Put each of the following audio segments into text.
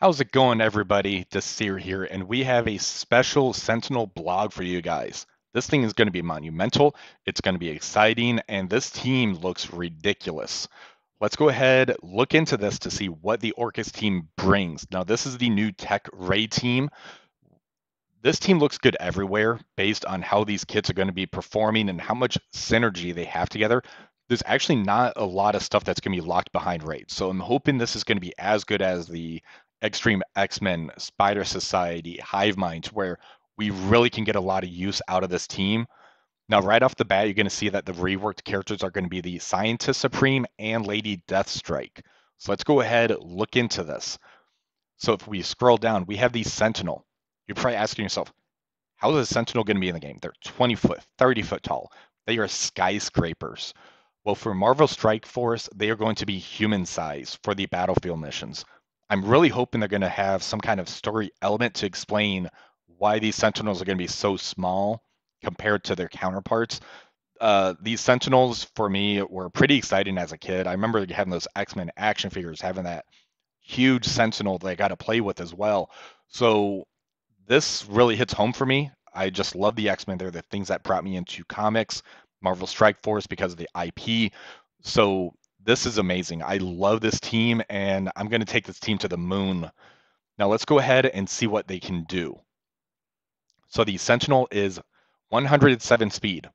How's it going, everybody? Desir here, and we have a special Sentinel blog for you guys. This thing is going to be monumental, it's going to be exciting, and this team looks ridiculous. Let's go ahead, look into this to see what the Orchis team brings. Now, this is the new tech raid team. This team looks good everywhere based on how these kits are going to be performing and how much synergy they have together. There's actually not a lot of stuff that's going to be locked behind raids. So I'm hoping this is going to be as good as the Extreme X-Men, Spider Society, Hive Mind, where we really can get a lot of use out of this team. Now, right off the bat, you're going to see that the reworked characters are going to be the Scientist Supreme and Lady Deathstrike. So let's go ahead, look into this. So if we scroll down, we have the Sentinel. You're probably asking yourself, how is a Sentinel going to be in the game? They're 20 foot, 30 foot tall. They are skyscrapers. Well, for Marvel Strike Force, they are going to be human size for the battlefield missions. I'm really hoping they're going to have some kind of story element to explain why these Sentinels are going to be so small compared to their counterparts. These Sentinels, for me, were pretty exciting as a kid. I remember having those X-Men action figures, having that huge Sentinel that I got to play with as well. So this really hits home for me. I just love the X-Men. They're the things that brought me into comics, Marvel Strike Force because of the IP. So this is amazing. I love this team, and I'm going to take this team to the moon. Now let's go ahead and see what they can do. So the Sentinel is 107 speed,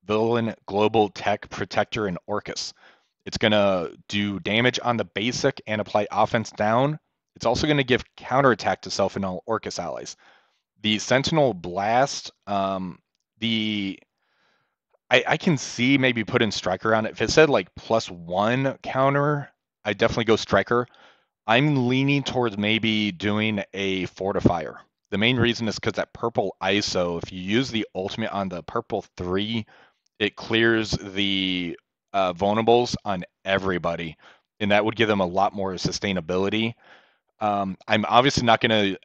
Villain, Global, Tech, Protector, and Orchis. It's going to do damage on the basic and apply offense down. It's also going to give counterattack to self and all Orchis allies. The Sentinel Blast, the I can see maybe put in Striker on it. If it said like +1 counter, I definitely go Striker. I'm leaning towards maybe doing a Fortifier. The main reason is because that purple ISO, if you use the ultimate on the purple 3, it clears the vulnerables on everybody, and that would give them a lot more sustainability. I'm obviously not going to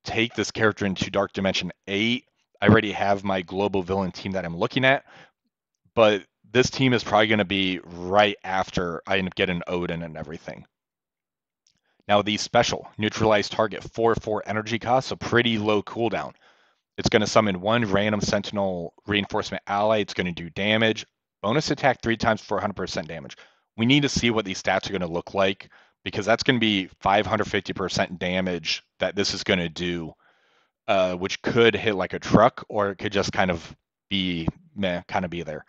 take this character into Dark Dimension 8. I already have my global villain team that I'm looking at, but this team is probably going to be right after I end up getting Odin and everything. Now, the special neutralize target 4/4 energy cost, so pretty low cooldown. It's going to summon one random Sentinel reinforcement ally. It's going to do damage. Bonus attack 3 times for 100% damage. We need to see what these stats are going to look like because that's going to be 550% damage that this is going to do, which could hit like a truck or it could just kind of be meh, kind of be there.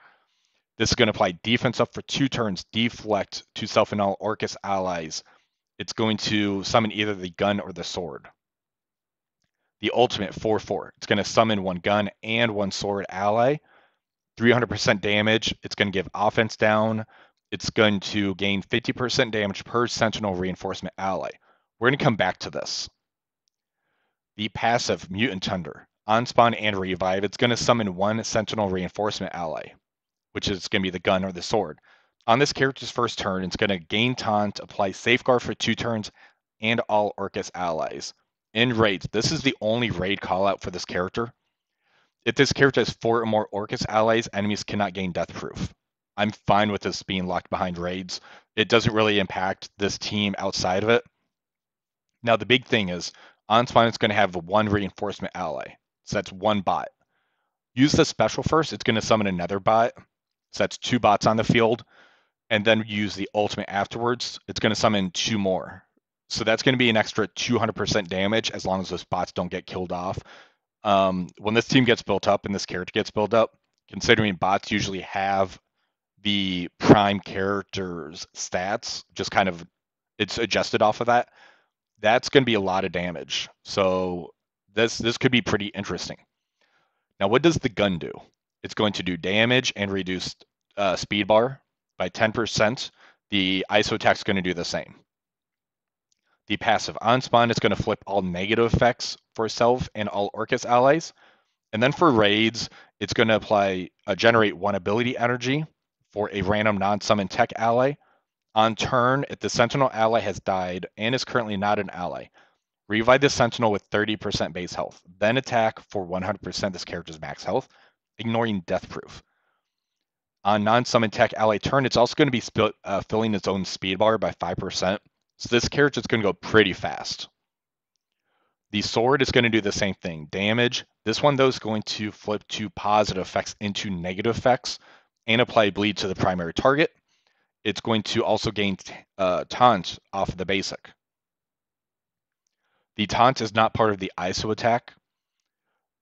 This is going to apply defense up for 2 turns, deflect to self and all Orchis allies. It's going to summon either the gun or the sword. The ultimate 4/4. It's going to summon 1 gun and 1 sword ally. 300% damage. It's going to give offense down. It's going to gain 50% damage per Sentinel reinforcement ally. We're going to come back to this. The passive Mutant Thunder. On spawn and revive. It's going to summon 1 Sentinel reinforcement ally, which is going to be the gun or the sword. On this character's first turn, it's going to gain taunt, apply safeguard for 2 turns, and all Orchis allies. In raids, this is the only raid callout for this character. If this character has 4 or more Orchis allies, enemies cannot gain death proof. I'm fine with this being locked behind raids. It doesn't really impact this team outside of it. Now, the big thing is, on spawn, it's going to have 1 reinforcement ally. So that's 1 bot. Use the special first, it's going to summon another bot. So that's 2 bots on the field. And then use the ultimate afterwards. It's going to summon 2 more. So that's going to be an extra 200% damage as long as those bots don't get killed off. When this team gets built up and this character gets built up, considering bots usually have the prime character's stats, just kind of it's adjusted off of that. That's going to be a lot of damage. So this could be pretty interesting. Now, what does the gun do? It's going to do damage and reduce speed bar by 10%. The ISO attack is going to do the same. The passive on spawn is going to flip all negative effects for self and all Orchis allies. And then for raids, it's going to apply generate 1 ability energy for a random non-summon tech ally. On turn, if the Sentinel ally has died and is currently not an ally, revive the Sentinel with 30% base health, then attack for 100% this character's max health, ignoring death proof. On non-summon tech ally turn, it's also going to be filling its own speed bar by 5%. So this character is going to go pretty fast. The sword is going to do the same thing. Damage. This one, though, is going to flip to positive effects into negative effects and apply bleed to the primary target. It's going to also gain taunt off of the basic. The taunt is not part of the ISO attack.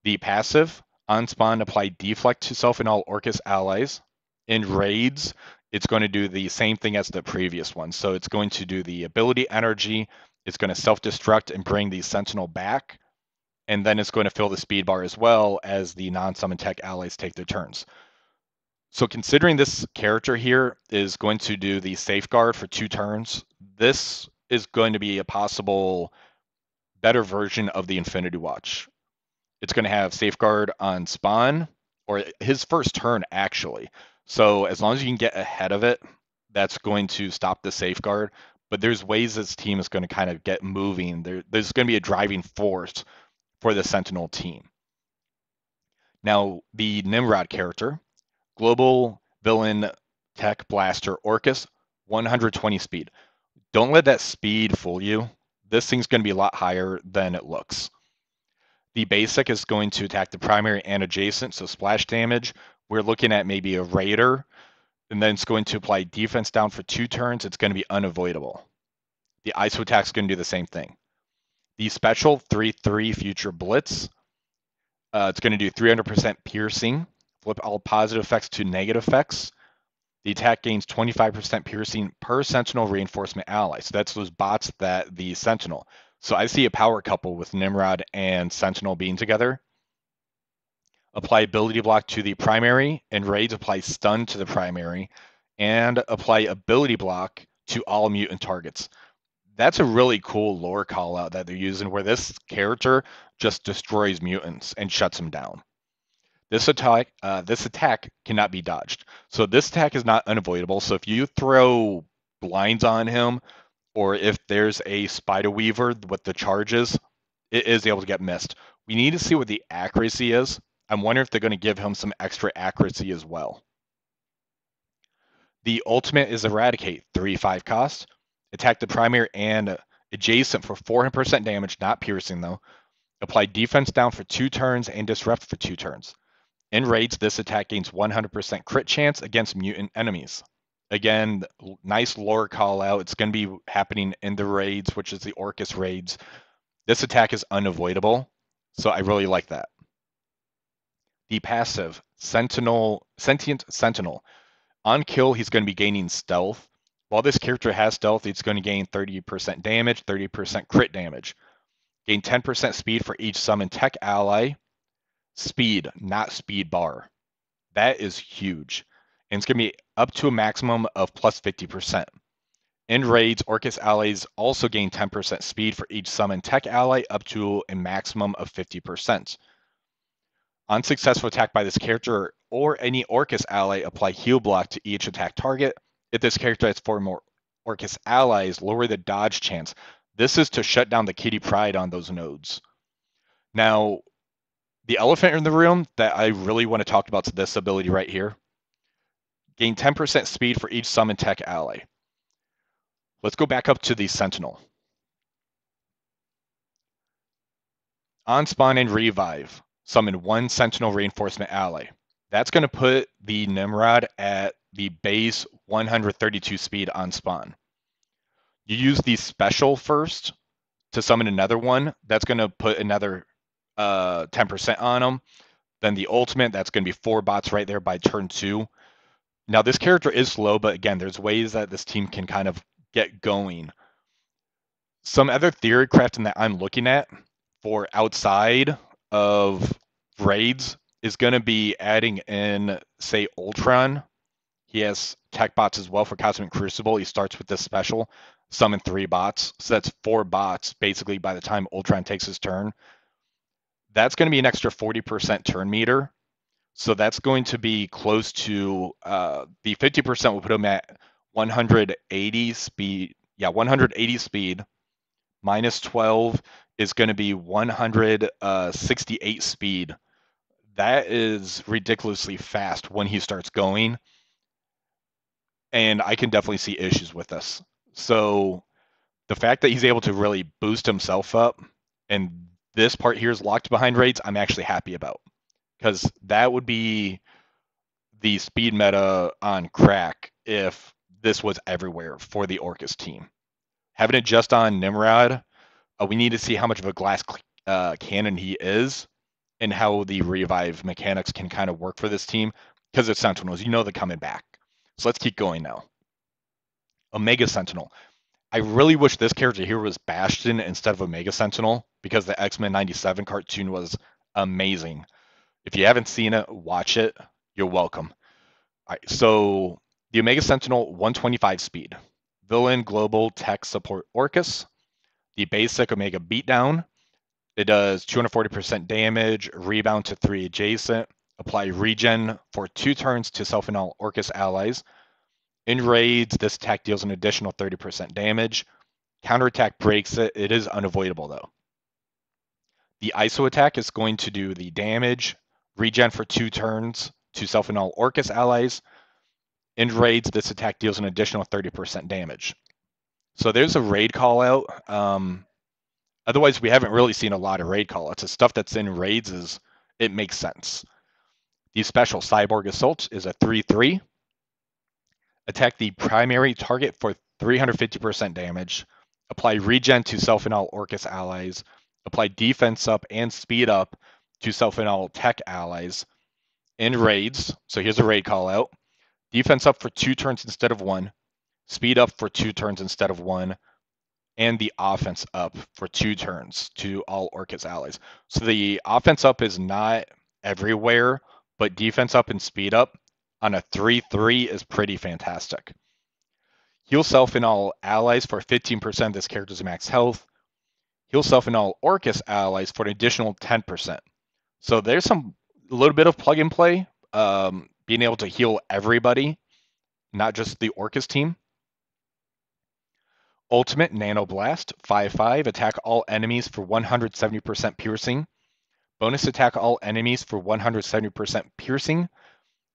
The passive, on spawn, apply deflect to self and all Orchis allies. In raids, it's going to do the same thing as the previous one. So it's going to do the ability energy, it's going to self-destruct and bring the Sentinel back, and then it's going to fill the speed bar as well as the non-summon tech allies take their turns. So considering this character here is going to do the safeguard for 2 turns, this is going to be a possible better version of the Infinity Watch. It's going to have safeguard on spawn, or his first turn actually. So as long as you can get ahead of it, that's going to stop the safeguard. But there's ways this team is going to kind of get moving. There's going to be a driving force for the Sentinel team. Now, the Nimrod character, global villain tech blaster Orchis, 120 speed. Don't let that speed fool you. This thing's going to be a lot higher than it looks. The basic is going to attack the primary and adjacent, so splash damage. We're looking at maybe a raider, and then it's going to apply defense down for 2 turns. It's going to be unavoidable. The ISO attack is going to do the same thing. The special 3/3 future blitz, it's going to do 300% piercing, flip all positive effects to negative effects. The attack gains 25% piercing per Sentinel reinforcement ally. So that's those bots that the Sentinel. So I see a power couple with Nimrod and Sentinel being together. Apply ability block to the primary, and raids apply stun to the primary, and apply ability block to all mutant targets. That's a really cool lore call out that they're using where this character just destroys mutants and shuts them down. This attack cannot be dodged. So this attack is not unavoidable. So if you throw blinds on him, or if there's a spider weaver with the charges, it is able to get missed. We need to see what the accuracy is. I'm wondering if they're going to give him some extra accuracy as well. The ultimate is Eradicate, 3/5 cost. Attack the primary and adjacent for 400% damage, not piercing though. Apply defense down for 2 turns and disrupt for 2 turns. In raids, this attack gains 100% crit chance against mutant enemies. Again, nice lore call out. It's going to be happening in the raids, which is the Orchis raids. This attack is unavoidable, so I really like that. The passive, Sentient Sentinel. On kill, he's going to be gaining stealth. While this character has stealth, it's going to gain 30% damage, 30% crit damage. Gain 10% speed for each summon tech ally. Speed, not speed bar. That is huge. And it's going to be up to a maximum of plus 50%. In raids, Orchis allies also gain 10% speed for each summon tech ally up to a maximum of 50%. On successful attack by this character or any Orchis ally, apply heal block to each attack target. If this character has 4 more Orchis allies, lower the dodge chance. This is to shut down the Kitty Pryde on those nodes. Now, the elephant in the room that I really want to talk about is this ability right here. Gain 10% speed for each summon tech ally. Let's go back up to the Sentinel. On spawn and revive, summon 1 Sentinel reinforcement ally. That's going to put the Nimrod at the base 132 speed on spawn. You use the special first to summon another one. That's going to put another 10% on them. Then the ultimate, that's going to be 4 bots right there by turn 2. Now this character is slow, but again, there's ways that this team can kind of get going. Some other theory crafting that I'm looking at for outside of raids is going to be adding in, say, Ultron. He has tech bots as well for Cosmic Crucible. He starts with this special, summon 3 bots. So that's 4 bots basically by the time Ultron takes his turn. That's going to be an extra 40% turn meter. So that's going to be close to the 50% will put him at 180 speed. Yeah, 180 speed. Minus 12 is going to be 168 speed. That is ridiculously fast when he starts going. And I can definitely see issues with this. So the fact that he's able to really boost himself up and this part here is locked behind raids, I'm actually happy about, because that would be the speed meta on crack if this was everywhere for the Orchis team. Having it just on Nimrod, we need to see how much of a glass cannon he is and how the revive mechanics can kind of work for this team, because it's Sentinels. You know they're coming back. So let's keep going now. Omega Sentinel. I really wish this character here was Bastion instead of Omega Sentinel, because the X-Men 97 cartoon was amazing. If you haven't seen it, watch it. You're welcome. All right, so the Omega Sentinel, 125 speed. Villain Global Tech Support Orchis. The basic Omega Beatdown. It does 240% damage, rebound to 3 adjacent, apply regen for 2 turns to self and all Orchis allies. In raids, this attack deals an additional 30% damage. Counterattack breaks it. It is unavoidable though. The ISO attack is going to do the damage, regen for 2 turns to self and all Orchis allies. In raids, this attack deals an additional 30% damage. So there's a raid call out. Otherwise, we haven't really seen a lot of raid call outs. The stuff that's in raids it makes sense. The special Cyborg Assault is a 3/3. Attack the primary target for 350% damage. Apply regen to self and all Orchis allies. Apply defense up and speed up to self and all tech allies. In raids, so here's a raid call out. Defense up for 2 turns instead of 1. Speed up for 2 turns instead of 1. And the offense up for 2 turns to all Orchis allies. So the offense up is not everywhere, but defense up and speed up on a 3/3 is pretty fantastic. Heal self and all allies for 15% of this character's max health. Heal self and all Orchis allies for an additional 10%. So there's a little bit of plug and play, being able to heal everybody, not just the Orchis team. Ultimate Nano Blast, 5/5, attack all enemies for 170% piercing. Bonus attack all enemies for 170% piercing.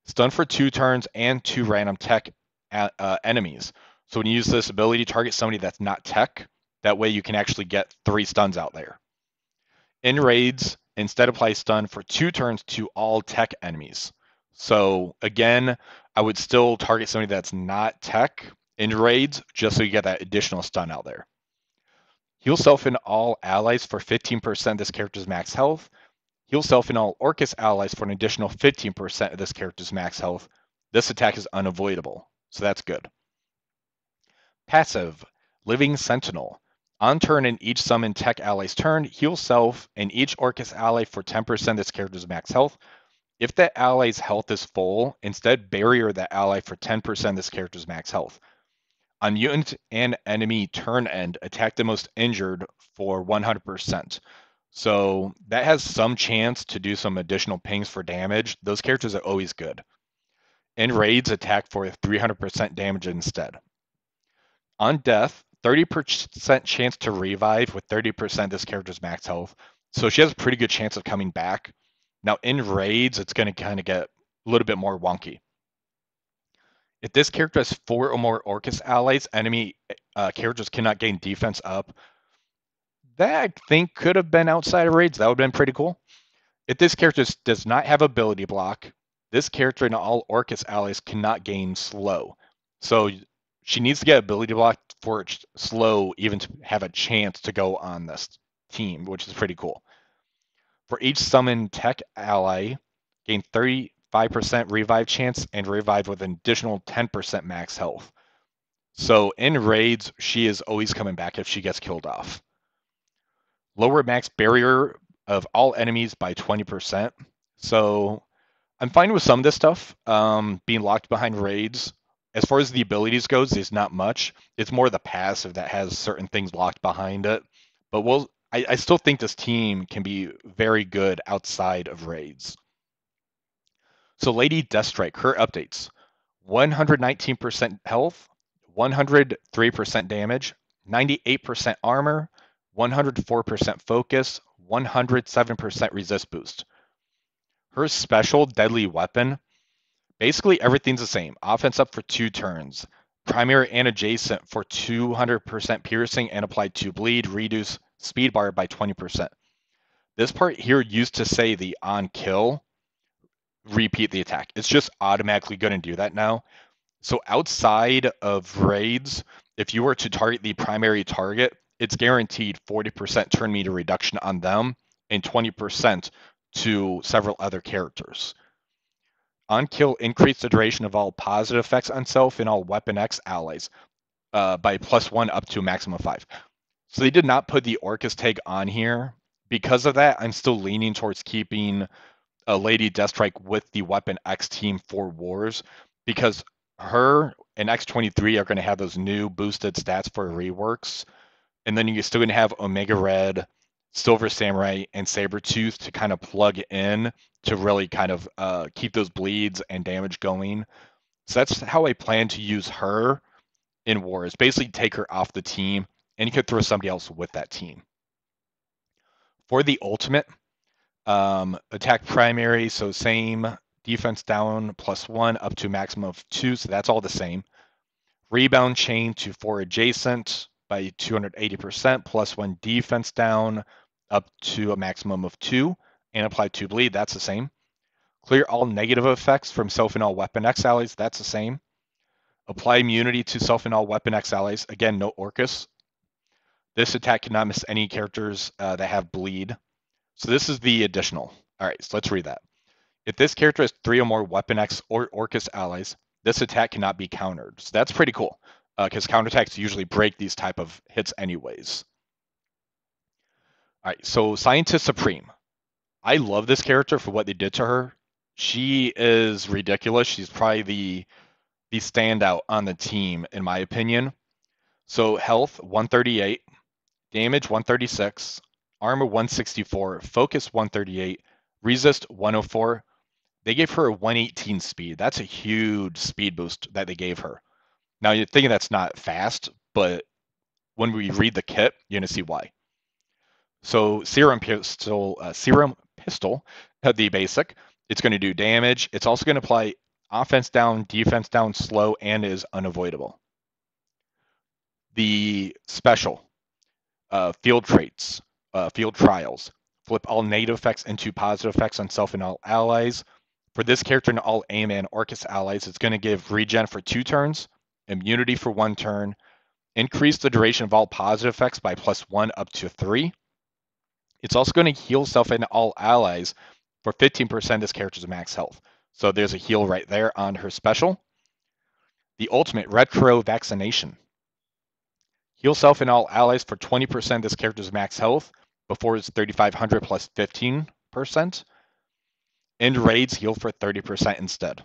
Stun for 2 turns and 2 random tech enemies. So when you use this ability, target somebody that's not tech. That way you can actually get 3 stuns out there. In raids, instead apply stun for 2 turns to all tech enemies. So again, I would still target somebody that's not tech in raids, just so you get that additional stun out there. Heal self and all allies for 15% of this character's max health. Heal self and all Orchis allies for an additional 15% of this character's max health. This attack is unavoidable, so that's good. Passive, Living Sentinel. On turn in each summon tech ally's turn, heal self and each Orchis ally for 10% of this character's max health. If that ally's health is full, instead barrier that ally for 10% of this character's max health. On mutant and enemy turn end, attack the most injured for 100%. So that has some chance to do some additional pings for damage. Those characters are always good. In raids, attack for 300% damage instead. On death, 30% chance to revive with 30% of this character's max health. So she has a pretty good chance of coming back. Now in raids, it's going to kind of get a little bit more wonky. If this character has 4 or more Orchis allies, enemy characters cannot gain defense up. That I think could have been outside of raids. That would have been pretty cool. If this character does not have ability block, this character and all Orchis allies cannot gain slow. So she needs to get ability block for slow even to have a chance to go on this team, which is pretty cool. For each summon tech ally, gain 35% revive chance and revive with an additional 10% max health. So in raids, she is always coming back if she gets killed off. Lower max barrier of all enemies by 20%. So I'm fine with some of this stuff. Being locked behind raids. As far as the abilities goes, there's not much. It's more the passive that has certain things locked behind it. But I still think this team can be very good outside of raids. So Lady Deathstrike, her updates. 119% health, 103% damage, 98% armor, 104% focus, 107% resist boost. Her special deadly weapon, basically everything's the same. Offense up for 2 turns. Primary and adjacent for 200% piercing and applied 2 bleed, reduce speed bar by 20%. This part here used to say the on kill, repeat the attack. It's just automatically going to do that now. So outside of raids, if you were to target the primary target, it's guaranteed 40% turn meter reduction on them and 20% to several other characters. On kill, increase the duration of all positive effects on self and all Weapon X allies by +1 up to a maximum of 5. So they did not put the Orchis tag on here. Because of that, I'm still leaning towards keeping Lady Deathstrike with the Weapon X team for Wars, because her and X-23 are going to have those new boosted stats for reworks. And then you're still going to have Omega Red, Silver Samurai, and Sabretooth to kind of plug in to really kind of keep those bleeds and damage going. So that's how I plan to use her in Wars. Basically take her off the team, and you could throw somebody else with that team. For the ultimate, attack primary, so same, defense down +1 up to a maximum of 2, so that's all the same. Rebound chain to 4 adjacent by 280%, +1 defense down up to a maximum of 2, and apply 2 bleed, that's the same. Clear all negative effects from self and all Weapon X allies, that's the same. Apply immunity to self and all Weapon X allies, again, no Orchis. This attack cannot miss any characters that have bleed. So this is the additional. All right, so let's read that. If this character has 3 or more Weapon X or Orchis allies, this attack cannot be countered. So that's pretty cool, because counterattacks usually break these type of hits anyways. All right, so Scientist Supreme. I love this character for what they did to her. She is ridiculous. She's probably the standout on the team, in my opinion. So health, 138. Damage, 136. Armor, 164. Focus, 138. Resist, 104. They gave her a 118 speed. That's a huge speed boost that they gave her. Now, you're thinking that's not fast, but when we read the kit, you're going to see why. So Serum Pistol, the basic, it's going to do damage. It's also going to apply offense down, defense down, slow, and is unavoidable. The special, field traits, field trials, flip all negative effects into positive effects on self and all allies. For this character and all AIM and Orchis allies, it's going to give regen for 2 turns, immunity for 1 turn, increase the duration of all positive effects by +1 up to 3. It's also going to heal self and all allies for 15% of this character's max health. So there's a heal right there on her special. The ultimate, retro vaccination. Heal self and all allies for 20% of this character's max health before it's 3,500 plus 15%. End raids, heal for 30% instead.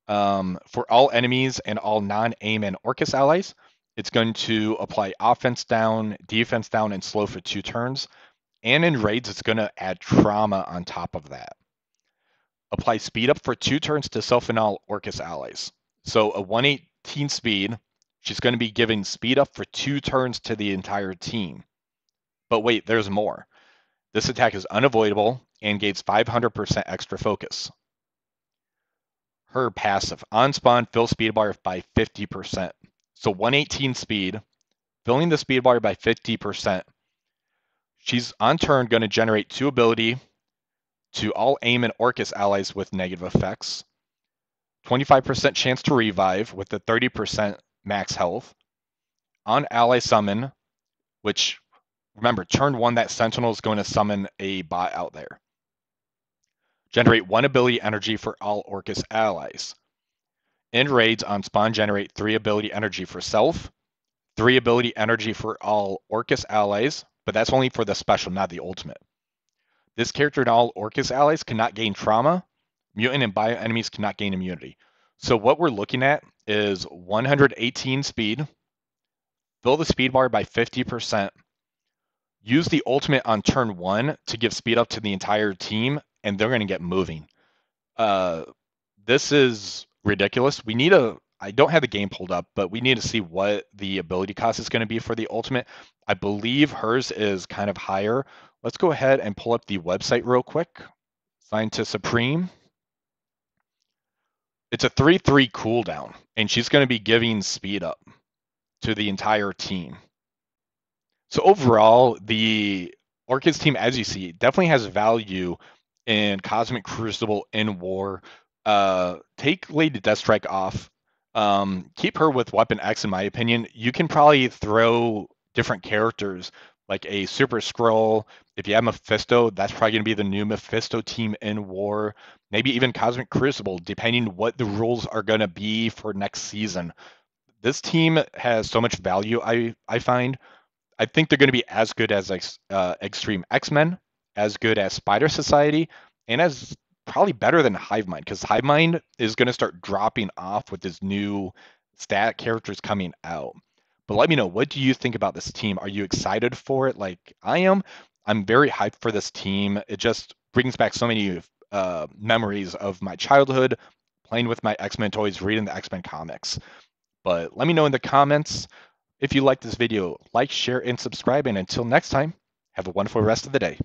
For all enemies and all non-AIM and Orchis allies, it's going to apply offense down, defense down, and slow for 2 turns. And in raids, it's going to add trauma on top of that. Apply speed up for 2 turns to self and all Orchis allies. So a 118 speed, she's going to be giving speed up for 2 turns to the entire team. But wait, there's more. This attack is unavoidable and gains 500% extra focus. Her passive, on spawn, fill speed bar by 50%. So 118 speed, filling the speed bar by 50%. She's on turn going to generate 2 ability to all AIM and Orchis allies with negative effects. 25% chance to revive with the 30% max health. On ally summon, which, remember, turn 1, that Sentinel is going to summon a bot out there. Generate 1 ability energy for all Orchis allies. In raids on spawn, generate 3 ability energy for self, 3 ability energy for all Orchis allies, but that's only for the special, not the ultimate. This character and all Orchis allies cannot gain trauma. Mutant and bio enemies cannot gain immunity. So what we're looking at is 118 speed, fill the speed bar by 50%, use the ultimate on turn 1 to give speed up to the entire team, and they're going to get moving. This is ridiculous. I don't have the game pulled up, but we need to see what the ability cost is going to be for the ultimate. I believe hers is kind of higher. Let's go ahead and pull up the website real quick. Scientist Supreme. It's a 3-3 cooldown, and she's going to be giving speed up to the entire team. So overall, the Orchis team, as you see, definitely has value in Cosmic Crucible in War. Take Lady Deathstrike off. Keep her with Weapon X, in my opinion. You can probably throw different characters like a Super Scroll. If you have Mephisto, that's probably going to be the new Mephisto team in War. Maybe even Cosmic Crucible, depending what the rules are going to be for next season. This team has so much value, I find. I think they're going to be as good as Extreme X-Men, as good as Spider Society, and as probably better than Hive Mind, because Hive Mind is going to start dropping off with this new stat characters coming out. But let me know, what do you think about this team? Are you excited for it like I am? I'm very hyped for this team. It just brings back so many memories of my childhood, playing with my X-Men toys, reading the X-Men comics. But let me know in the comments if you like this video. Like, share, and subscribe. And until next time, have a wonderful rest of the day.